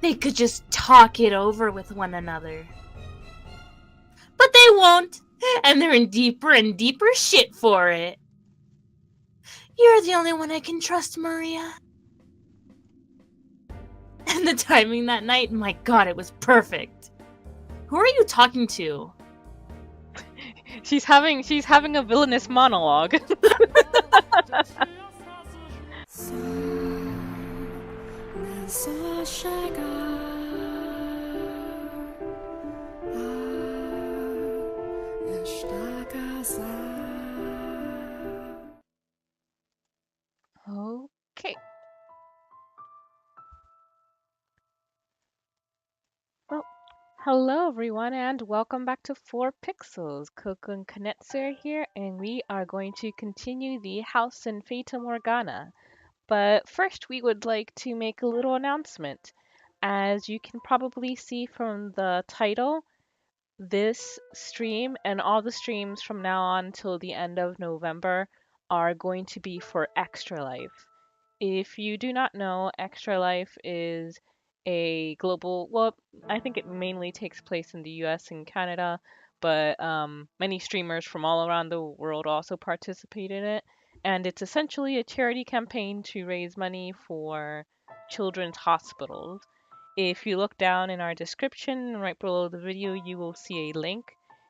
They could just talk it over with one another. But they won't, and they're in deeper and deeper shit for it. You're the only one I can trust, Maria. And the timing that night, my god, it was perfect. Who are you talking to? She's having a villainous monologue. Okay. Well, hello everyone and welcome back to 4pixels. Coco and Kanetsu are here and we are going to continue the house in Fata Morgana. But first we would like to make a little announcement. As you can probably see from the title, this stream and all the streams from now on till the end of November are going to be for Extra Life. If you do not know, Extra Life is a global, well, I think it mainly takes place in the US and Canada, but many streamers from all around the world also participate in it. And it's essentially a charity campaign to raise money for children's hospitals. If you look down in our description right below the video, you will see a link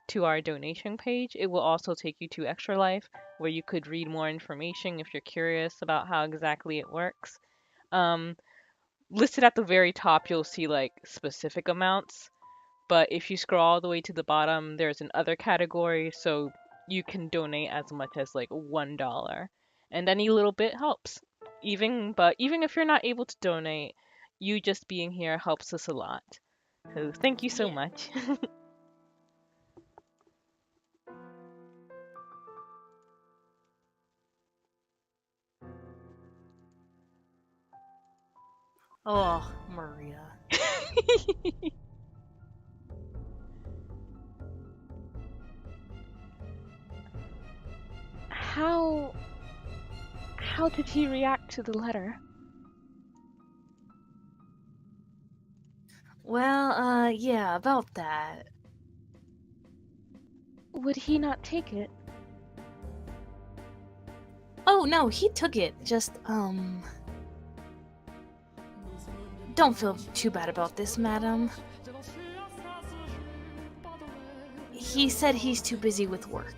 to our donation page. It will also take you to Extra Life, where you could read more information if you're curious about how exactly it works. Um, Listed at the very top, you'll see like specific amounts, but if you scroll all the way to the bottom, there's an other category, so you can donate as much as like $1, and any little bit helps. Even if you're not able to donate, you just being here helps us a lot. So thank you so Yeah. much. Oh, Maria. How did he react to the letter? Well, yeah, about that. Would he not take it? Oh, no, he took it. Just, don't feel too bad about this, madam. He said he's too busy with work.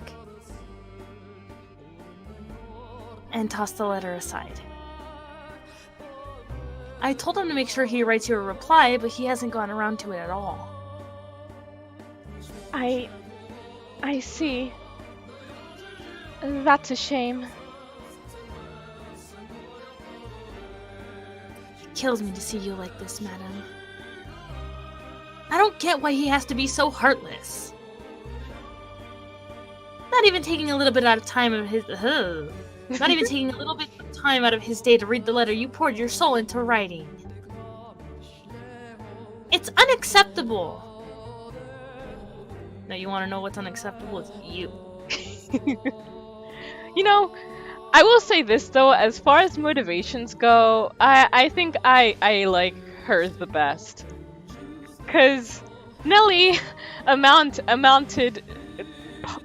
And tossed the letter aside. I told him to make sure he writes you a reply, but he hasn't gone around to it at all. I see. That's a shame. It kills me to see you like this, madam. I don't get why he has to be so heartless. Not even taking a little bit out of time of his not even taking a little bit of time out of his day to read the letter you poured your soul into writing. It's unacceptable. Now you want to know what's unacceptable? It's you. You know, I will say this though, as far as motivations go, I think I like hers the best. Cause Nelly amounted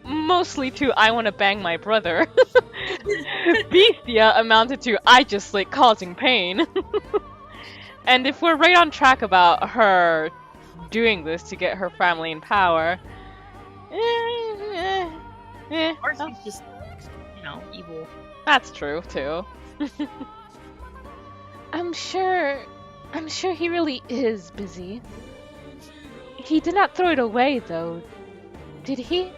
mostly to I want to bang my brother. Bestia amounted to I just like causing pain. And if we're right on track about her doing this to get her family in power, Or she's just, evil. that's true too. I'm sure he really is busy. He did not throw it away though, did he?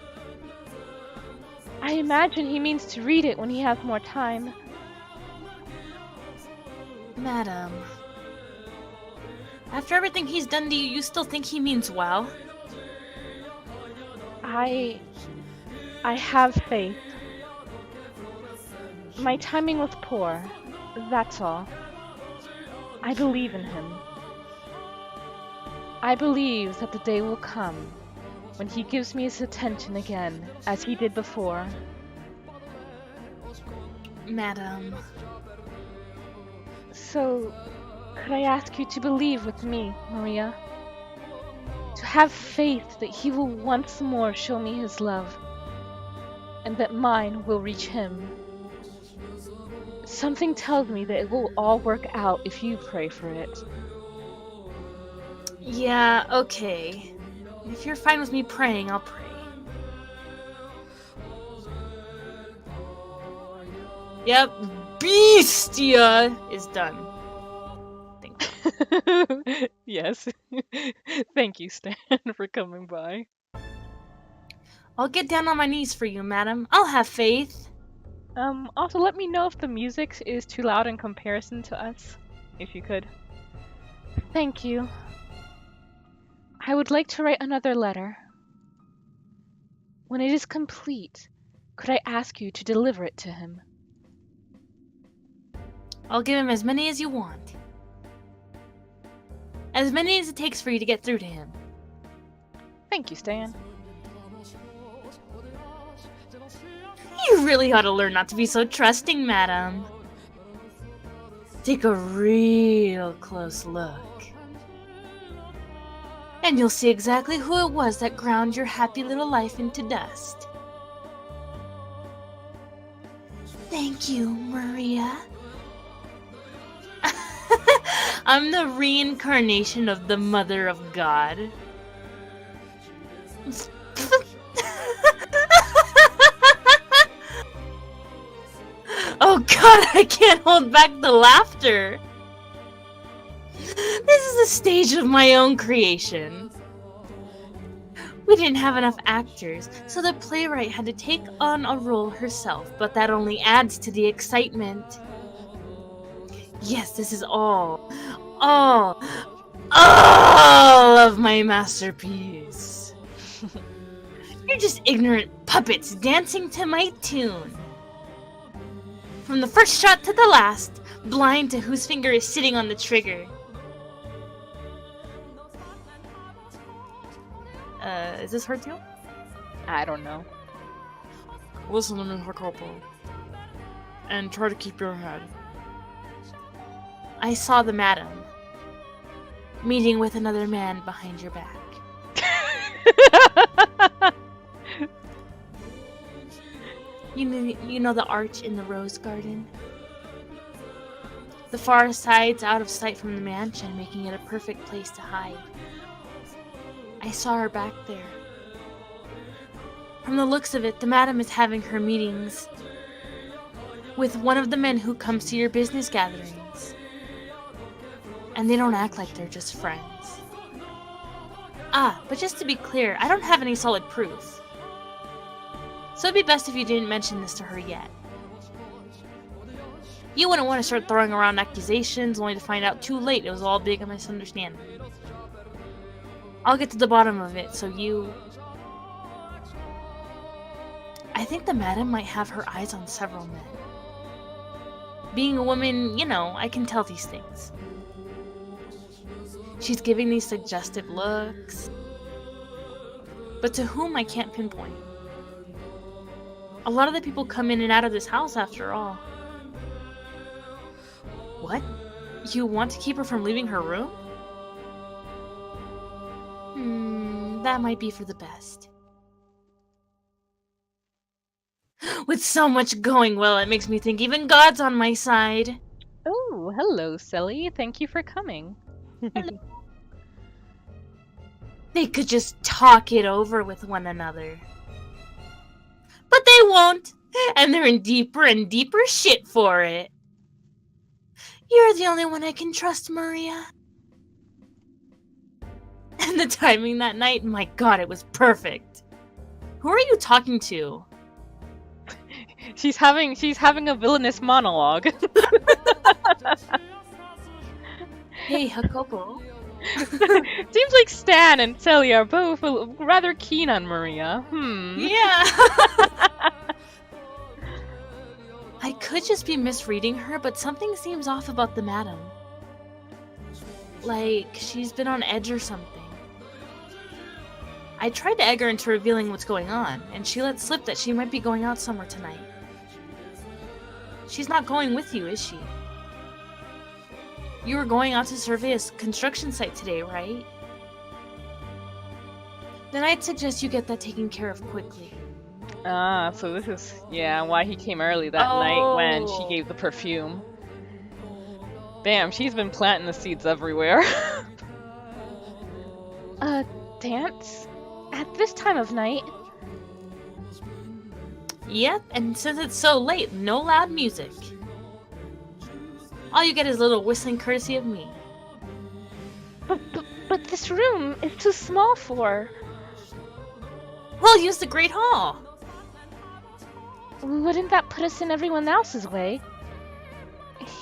I imagine he means to read it when he has more time. Madam, after everything he's done to you, you still think he means well? I have faith. My timing was poor, that's all. I believe in him. I believe that the day will come when he gives me his attention again, as he did before. Madam. So, could I ask you to believe with me, Maria? To have faith that he will once more show me his love, and that mine will reach him. Something tells me that it will all work out if you pray for it. Yeah, okay. If you're fine with me praying, I'll pray. Yep, Bestia is done. Thank you. Yes. Thank you, Stan, for coming by. I'll get down on my knees for you, madam. I'll have faith. Also let me know if the music is too loud in comparison to us, if you could. Thank you. I would like to write another letter. When it is complete, could I ask you to deliver it to him? I'll give him as many as you want. As many as it takes for you to get through to him. Thank you, Stan. You really ought to learn not to be so trusting, madam. Take a real close look. And you'll see exactly who it was that ground your happy little life into dust. Thank you, Maria. I'm the reincarnation of the Mother of God. Oh god, I can't hold back the laughter. This is a stage of my own creation. We didn't have enough actors, so the playwright had to take on a role herself, but that only adds to the excitement. Yes, this is all of my masterpiece. You're just ignorant puppets dancing to my tune. From the first shot to the last, blind to whose finger is sitting on the trigger. Is this her too? I don't know. Listen to me, Jacopo. And try to keep your head. I saw the madam meeting with another man behind your back. You know the arch in the rose garden? The far side's out of sight from the mansion, making it a perfect place to hide. I saw her back there. From the looks of it, the madam is having her meetings with one of the men who comes to your business gatherings. And they don't act like they're just friends. But just to be clear, I don't have any solid proof. So it'd be best if you didn't mention this to her yet. You wouldn't want to start throwing around accusations only to find out too late it was all big a misunderstanding. I'll get to the bottom of it, so you... I think the madam might have her eyes on several men. Being a woman, you know, I can tell these things. She's giving these suggestive looks. But to whom I can't pinpoint. A lot of the people come in and out of this house after all. What? You want to keep her from leaving her room? That might be for the best. With so much going well, it makes me think even God's on my side. Oh, hello, Sally. Thank you for coming. They could just talk it over with one another. But they won't, and they're in deeper and deeper shit for it. You're the only one I can trust, Maria. And the timing that night, my god, it was perfect. Who are you talking to? She's having a villainous monologue. Hey, Jacopo. Seems like Stan and Sally are both rather keen on Maria. Yeah. I could just be misreading her, but something seems off about the madam. Like, she's been on edge or something. I tried to egg her into revealing what's going on, and she let slip that she might be going out somewhere tonight. She's not going with you, is she? You were going out to survey a construction site today, right? Then I'd suggest you get that taken care of quickly. Ah, so this is, yeah, why he came early that night when she gave the perfume. Damn, she's been planting the seeds everywhere. Dance? At this time of night? Yep, and since it's so late, no loud music. All you get is a little whistling courtesy of me. But this room is too small for... We'll use the Great Hall. Wouldn't that put us in everyone else's way?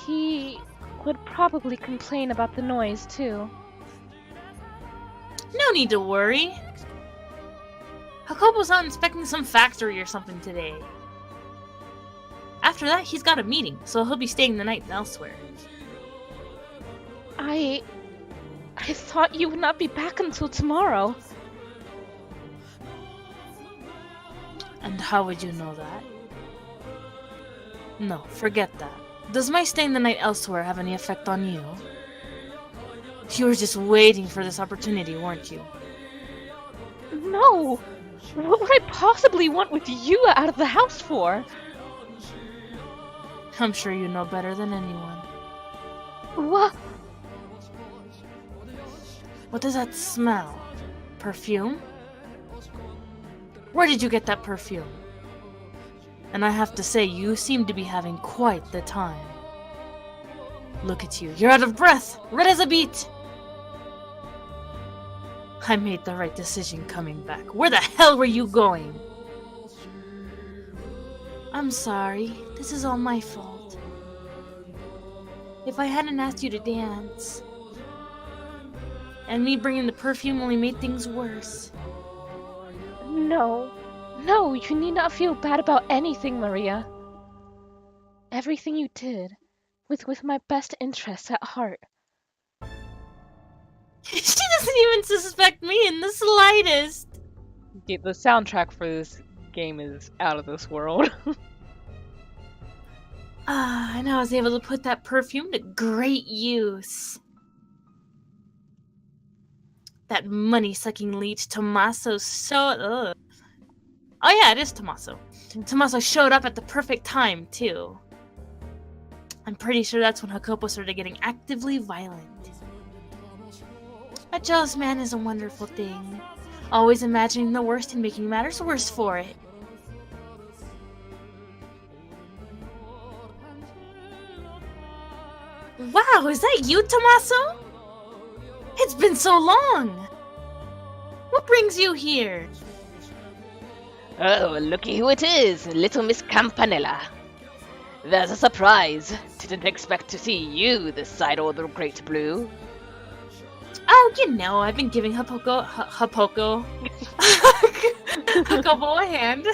He would probably complain about the noise, too. No need to worry. Jacobo's out inspecting some factory or something today. After that, he's got a meeting, so he'll be staying the night elsewhere. I thought you would not be back until tomorrow. And how would you know that? No, forget that. Does my staying the night elsewhere have any effect on you? You were just waiting for this opportunity, weren't you? No! What would I possibly want with you out of the house for? I'm sure you know better than anyone. What? What does that smell? Perfume? Where did you get that perfume? And I have to say, you seem to be having quite the time. Look at you. You're out of breath! Red as a beet! I made the right decision coming back. Where the hell were you going? I'm sorry. This is all my fault. If I hadn't asked you to dance, and me bringing the perfume only made things worse. No. No, you need not feel bad about anything, Maria. Everything you did, with my best interests at heart. She doesn't even suspect me in the slightest. The soundtrack for this game is out of this world. And I was able to put that perfume to great use. That money-sucking leech Tommaso Oh yeah, it is Tommaso. Tommaso showed up at the perfect time, too. I'm pretty sure that's when Jacopo started getting actively violent. A jealous man is a wonderful thing. Always imagining the worst and making matters worse for it. Wow, is that you, Tommaso? It's been so long! What brings you here? Oh, looky who it is, little Miss Campanella. There's a surprise. Didn't expect to see you this side of the Great Blue. Oh, you know, I've been giving Jacopo a hand.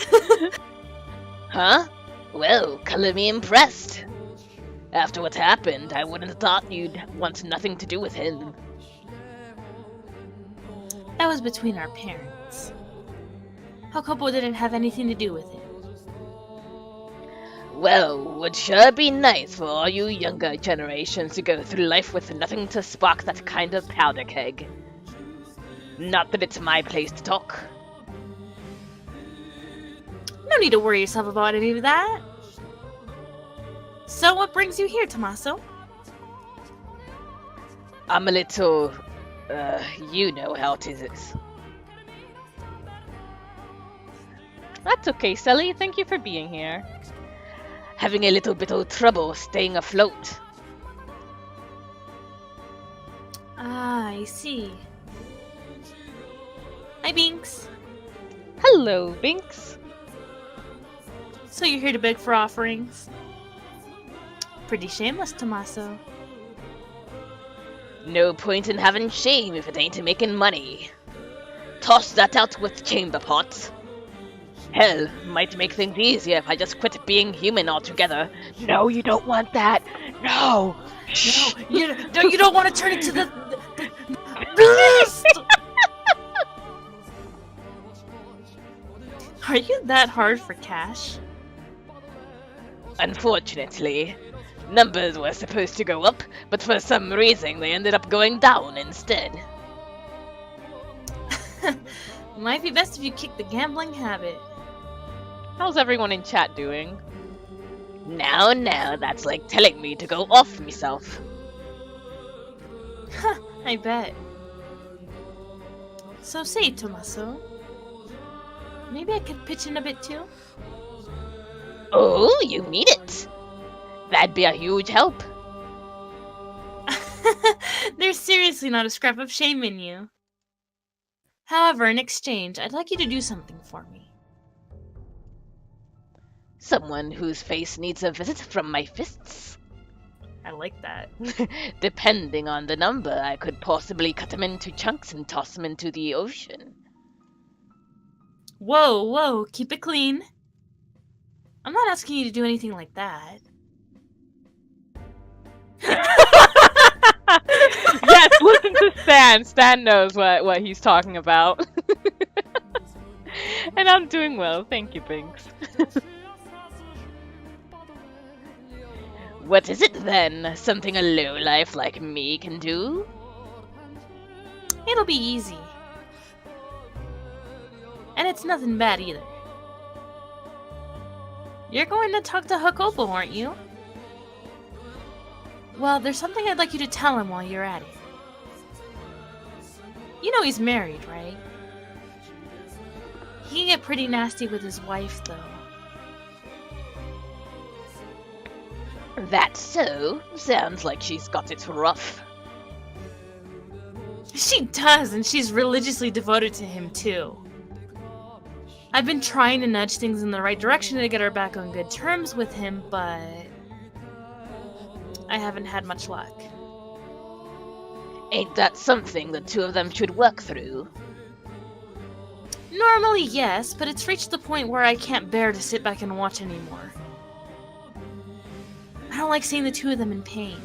Huh? Well, color me impressed. After what happened, I wouldn't have thought you'd want nothing to do with him. That was between our parents. Jacopo didn't have anything to do with it. Well, would sure be nice for all you younger generations to go through life with nothing to spark that kind of powder keg. Not that it's my place to talk. No need to worry yourself about any of that. So what brings you here, Tommaso? I'm a little... you know how it is. That's okay, Sally. Thank you for being here. Having a little bit of trouble staying afloat. Ah, I see. Hi, Binks. Hello, Binks. So you're here to beg for offerings? Pretty shameless, Tommaso. No point in having shame if it ain't making money. Toss that out with chamber pot. Hell, might make things easier if I just quit being human altogether. No, you don't want that. No. No, you don't want to turn into the beast. Are you that hard for cash? Unfortunately, Numbers were supposed to go up, but for some reason they ended up going down instead. Might be best if you kick the gambling habit. How's everyone in chat doing? Now, that's like telling me to go off myself. I bet. So say, Tommaso, maybe I could pitch in a bit too? Oh, you mean it? That'd be a huge help. There's seriously not a scrap of shame in you. However, in exchange, I'd like you to do something for me. Someone whose face needs a visit from my fists. I like that. Depending on the number, I could possibly cut him into chunks and toss him into the ocean. Whoa, keep it clean. I'm not asking you to do anything like that. Yes, listen to Stan. Stan knows what he's talking about. And I'm doing well, thank you, Binks. What is it then? Something a lowlife like me can do? It'll be easy. And it's nothing bad either. You're going to talk to Hakobo, aren't you? Well, there's something I'd like you to tell him while you're at it. You know he's married, right? He can get pretty nasty with his wife, though. That's so? Sounds like she's got it rough. She does, and she's religiously devoted to him, too. I've been trying to nudge things in the right direction to get her back on good terms with him, but I haven't had much luck. Ain't that something the two of them should work through? Normally, yes, but it's reached the point where I can't bear to sit back and watch anymore. I don't like seeing the two of them in pain.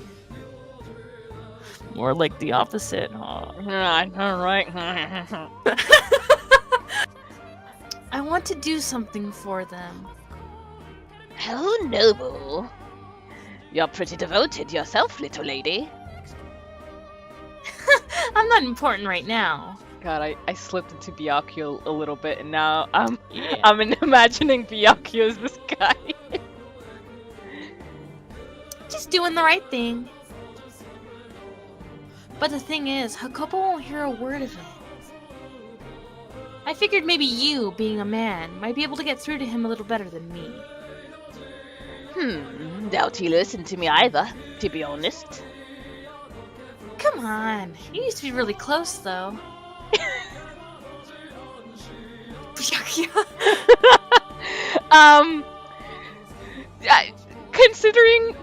More like the opposite, huh? Alright. I want to do something for them. How noble. You're pretty devoted yourself, little lady. I'm not important right now. God, I slipped into Byakuya a little bit, and now I'm Yeah. imagining Byakuya as this guy. Just doing the right thing. But the thing is, Hakobo won't hear a word of it. I figured maybe you, being a man, might be able to get through to him a little better than me. Doubt he listened to me either, to be honest. Come on, you used to be really close, though.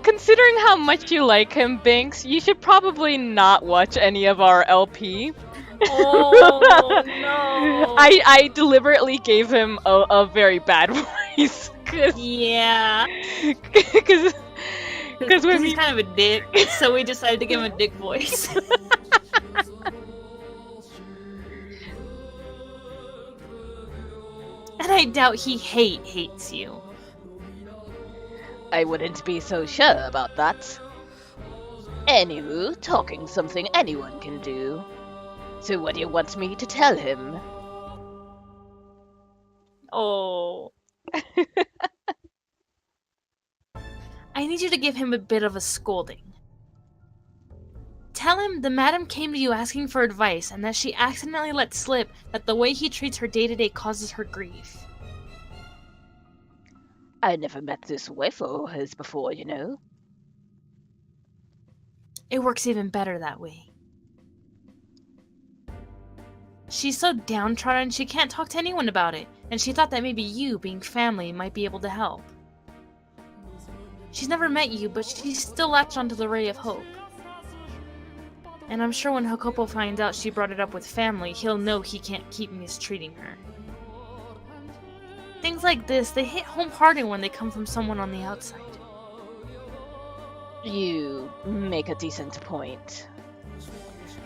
Considering how much you like him, Binks, you should probably not watch any of our LP. Oh no! I deliberately gave him a very bad voice. Yeah. Because when he's kind of a dick, so we decided to give him a dick voice. And I doubt he hates you. I wouldn't be so sure about that. Anywho, talking something anyone can do. So what do you want me to tell him? Oh. I need you to give him a bit of a scolding. Tell him the madam came to you asking for advice and that she accidentally let slip that the way he treats her day-to-day causes her grief. I never met this wife of his before, you know. It works even better that way. She's so downtrodden she can't talk to anyone about it, and she thought that maybe you, being family, might be able to help. She's never met you, but she's still latched onto the ray of hope. And I'm sure when Hakobo finds out she brought it up with family, he'll know he can't keep mistreating her. Things like this, they hit home harder when they come from someone on the outside. You make a decent point.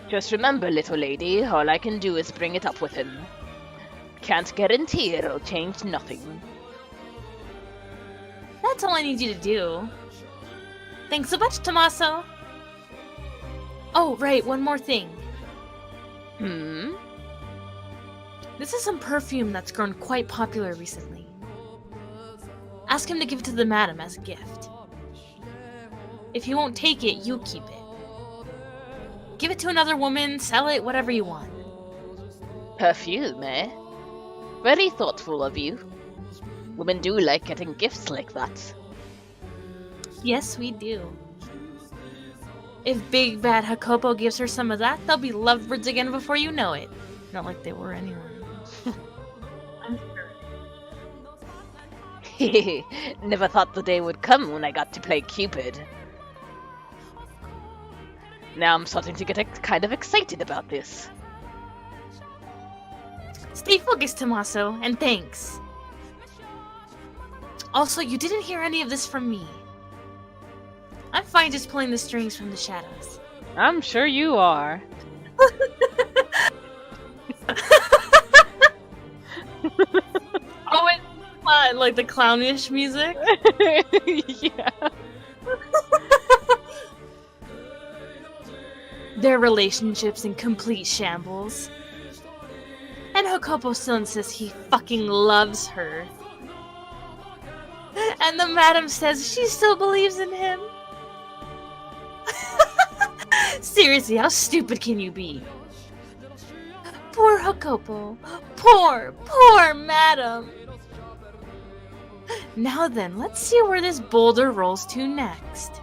Just remember, little lady, all I can do is bring it up with him. Can't guarantee it'll change nothing. That's all I need you to do. Thanks so much, Tommaso. Oh, right, one more thing. This is some perfume that's grown quite popular recently. Ask him to give it to the madam as a gift. If he won't take it, you keep it. Give it to another woman, sell it, whatever you want. Perfume, eh? Very thoughtful of you. Women do like getting gifts like that. Yes, we do. If Big Bad Hakopo gives her some of that, they'll be lovebirds again before you know it. Not like they were anyway. I'm sure. Never thought the day would come when I got to play Cupid. Now I'm starting to get kind of excited about this. Stay focused, Tommaso, and thanks. Also, you didn't hear any of this from me. I'm fine just pulling the strings from the shadows. I'm sure you are. Oh, it's fun, like the clownish music. Yeah. Their relationship's in complete shambles. And Hakopo still insists he fucking loves her. And the madam says she still believes in him. Seriously, how stupid can you be? Poor Hakopo. Poor madam. Now then, let's see where this boulder rolls to next.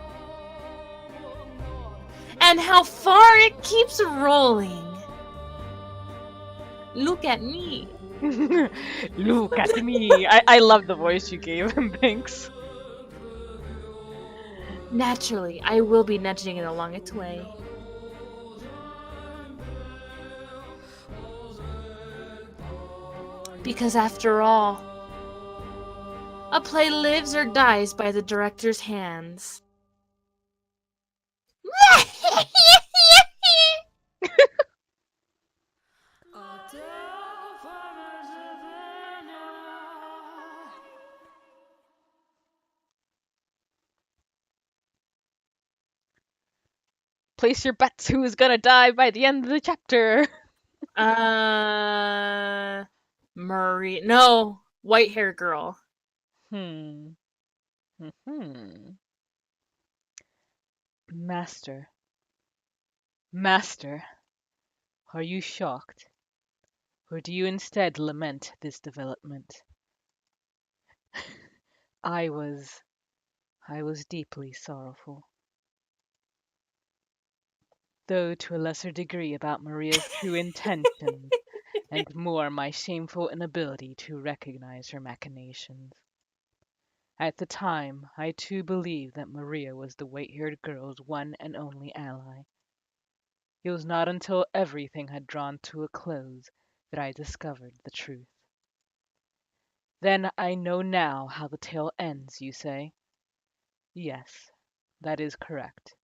And how far it keeps rolling. Look at me. Look at me. I love the voice you gave him, thanks. Naturally, I will be nudging it along its way. Because after all, a play lives or dies by the director's hands. Place your bets who's gonna die by the end of the chapter. Marie. No, white hair girl. Master, are you shocked? Or do you instead lament this development? I was deeply sorrowful. Though to a lesser degree about Maria's true intentions, and more my shameful inability to recognize her machinations. At the time, I too believed that Maria was the white-haired girl's one and only ally. It was not until everything had drawn to a close that I discovered the truth. Then I know now how the tale ends, you say? Yes, that is correct.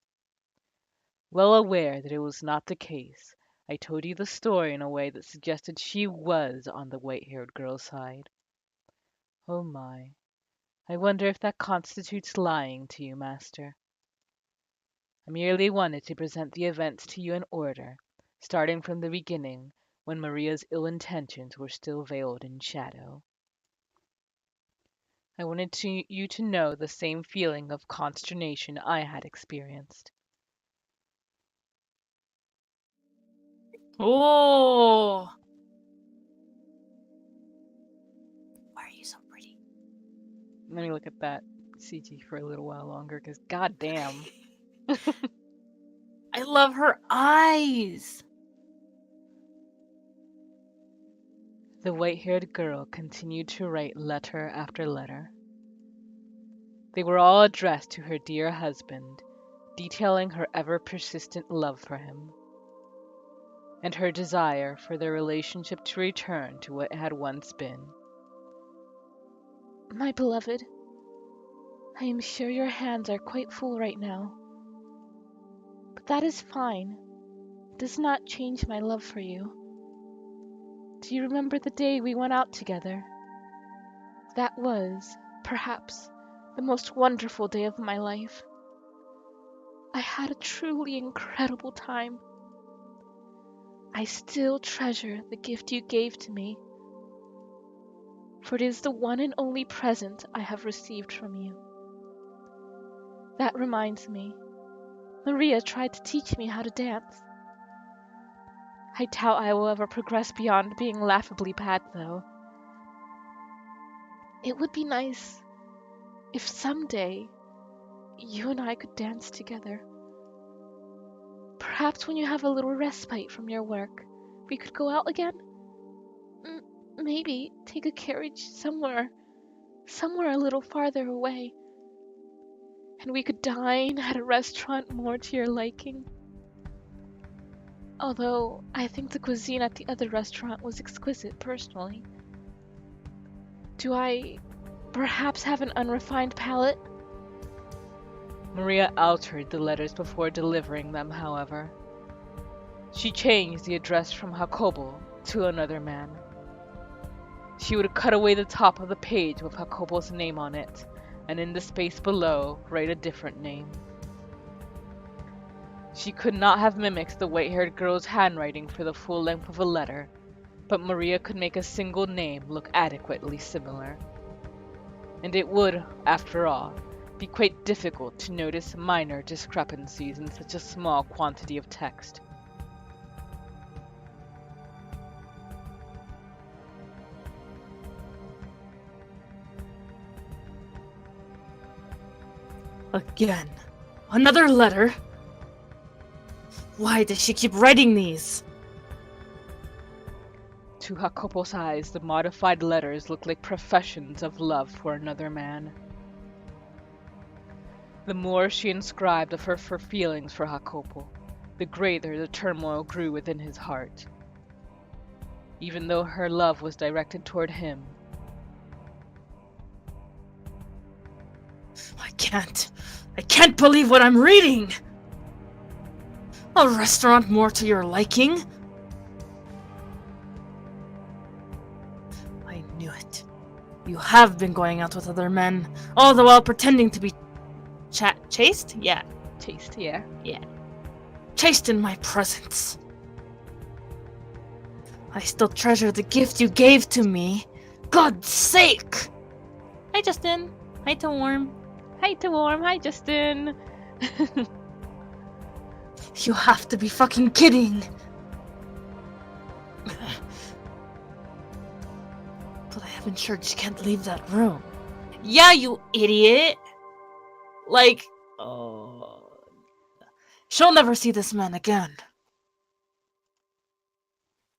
Well aware that it was not the case, I told you the story in a way that suggested she was on the white-haired girl's side. Oh my, I wonder if that constitutes lying to you, Master. I merely wanted to present the events to you in order, starting from the beginning, when Maria's ill intentions were still veiled in shadow. I wanted you to know the same feeling of consternation I had experienced. Oh. Why are you so pretty? Let me look at that CG for a little while longer, because goddamn. I love her eyes. The white-haired girl continued to write letter after letter. They were all addressed to her dear husband, detailing her ever-persistent love for him, and her desire for their relationship to return to what it had once been. My beloved, I am sure your hands are quite full right now. But that is fine. It does not change my love for you. Do you remember the day we went out together? That was, perhaps, the most wonderful day of my life. I had a truly incredible time. I still treasure the gift you gave to me, for it is the one and only present I have received from you. That reminds me, Maria tried to teach me how to dance. I doubt I will ever progress beyond being laughably bad, though. It would be nice if someday you and I could dance together. Perhaps when you have a little respite from your work, we could go out again? Maybe take a carriage somewhere a little farther away. And we could dine at a restaurant more to your liking. Although, I think the cuisine at the other restaurant was exquisite, personally. Do I perhaps have an unrefined palate? Maria altered the letters before delivering them, however. She changed the address from Jacobo to another man. She would cut away the top of the page with Jacobo's name on it, and in the space below write a different name. She could not have mimicked the white-haired girl's handwriting for the full length of a letter, but Maria could make a single name look adequately similar. And it would, after all, be quite difficult to notice minor discrepancies in such a small quantity of text. Again. Another letter? Why does she keep writing these? To Jacobo's eyes, the modified letters looked like professions of love for another man. The more she inscribed of her feelings for Jacobo, the greater the turmoil grew within his heart. Even though her love was directed toward him, I can't believe what I'm reading! A restaurant more to your liking? I knew it. You have been going out with other men, all the while pretending to be chaste? Yeah. chaste, yeah. Chaste in my presence. I still treasure the gift you gave to me. God's sake! Hi, Justin. Hi, to Warm. Hi to Warm, hi Justin! You have to be fucking kidding! But I have ensured she can't leave that room. Yeah, you idiot! Like, oh... She'll never see this man again.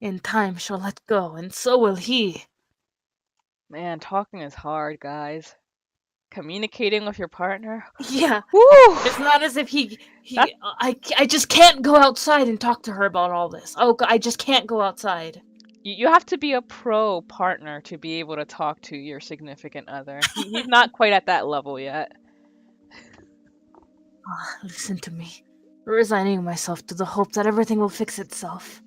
In time, she'll let go, and so will he. Man, talking is hard, guys. Communicating with your partner? Yeah, Woo! it's not as if That- I just can't go outside and talk to her about all this. Oh, I just can't go outside. You have to be a pro partner to be able to talk to your significant other. He's not quite at that level yet. Listen to me. Resigning myself to the hope that everything will fix itself.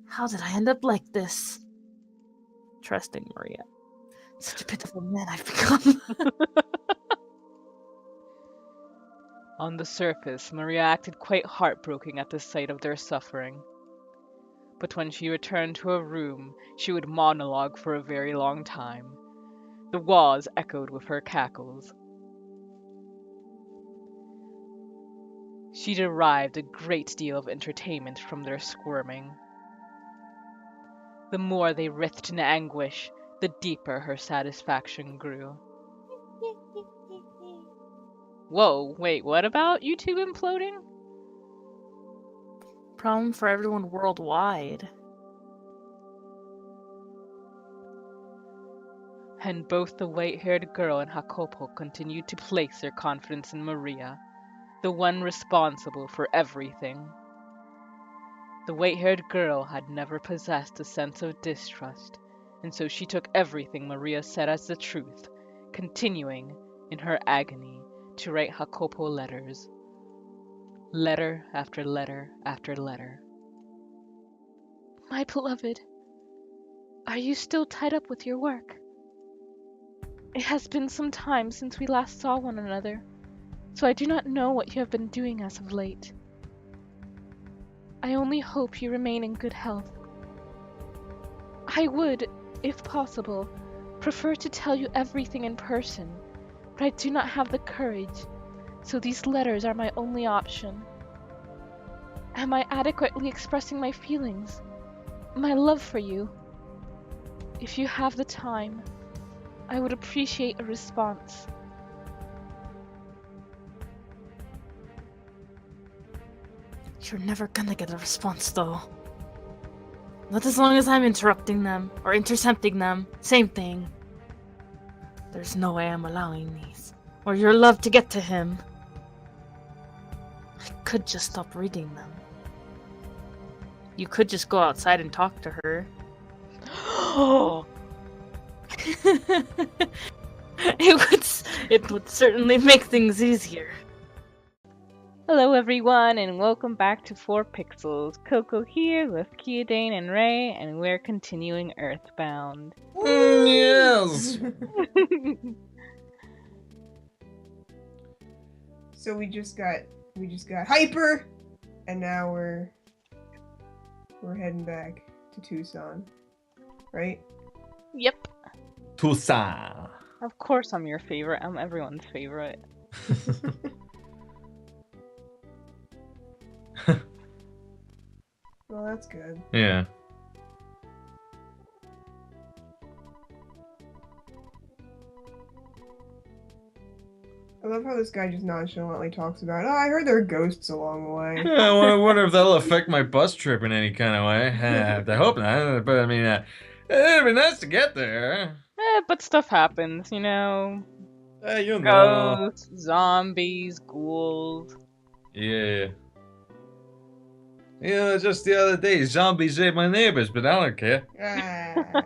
How did I end up like this? Trusting Maria. Such a pitiful man I've become. On the surface, Maria acted quite heartbroken at the sight of their suffering. But when she returned to her room, she would monologue for a very long time. The walls echoed with her cackles. She derived a great deal of entertainment from their squirming. The more they writhed in anguish, the deeper her satisfaction grew. Whoa, wait, what about YouTube imploding? Problem for everyone worldwide. And both the white-haired girl and Jacopo continued to place their confidence in Maria, the one responsible for everything. The white-haired girl had never possessed a sense of distrust, and so she took everything Maria said as the truth, continuing, in her agony, to write Jacopo letters. Letter after letter after letter. My beloved, are you still tied up with your work? It has been some time since we last saw one another, so I do not know what you have been doing as of late. I only hope you remain in good health. I would, if possible, prefer to tell you everything in person, but I do not have the courage, so these letters are my only option. Am I adequately expressing my feelings, my love for you? If you have the time, I would appreciate a response. You're never gonna get a response, though. Not as long as I'm interrupting them or intercepting them. Same thing. There's no way I'm allowing these, or your love to get to him. I could just stop reading them. You could just go outside and talk to her. It would certainly make things easier. Hello everyone and welcome back to 4pixels. Coco here with Kyodane and Ray, and we're continuing Earthbound. Yes. So we just got hyper, and now we're heading back to Tucson, right? Yep. Tucson. Of course I'm your favorite. I'm everyone's favorite. Well, that's good. Yeah. I love how this guy just nonchalantly talks about, oh, I heard there are ghosts along the way. Yeah, I wonder if that'll affect my bus trip in any kind of way. I hope not, but I mean, it'd be nice to get there. But stuff happens, you know. You know. Ghosts, zombies, ghouls. Yeah. You know, just the other day, zombies ate my neighbors, but I don't care. Ah.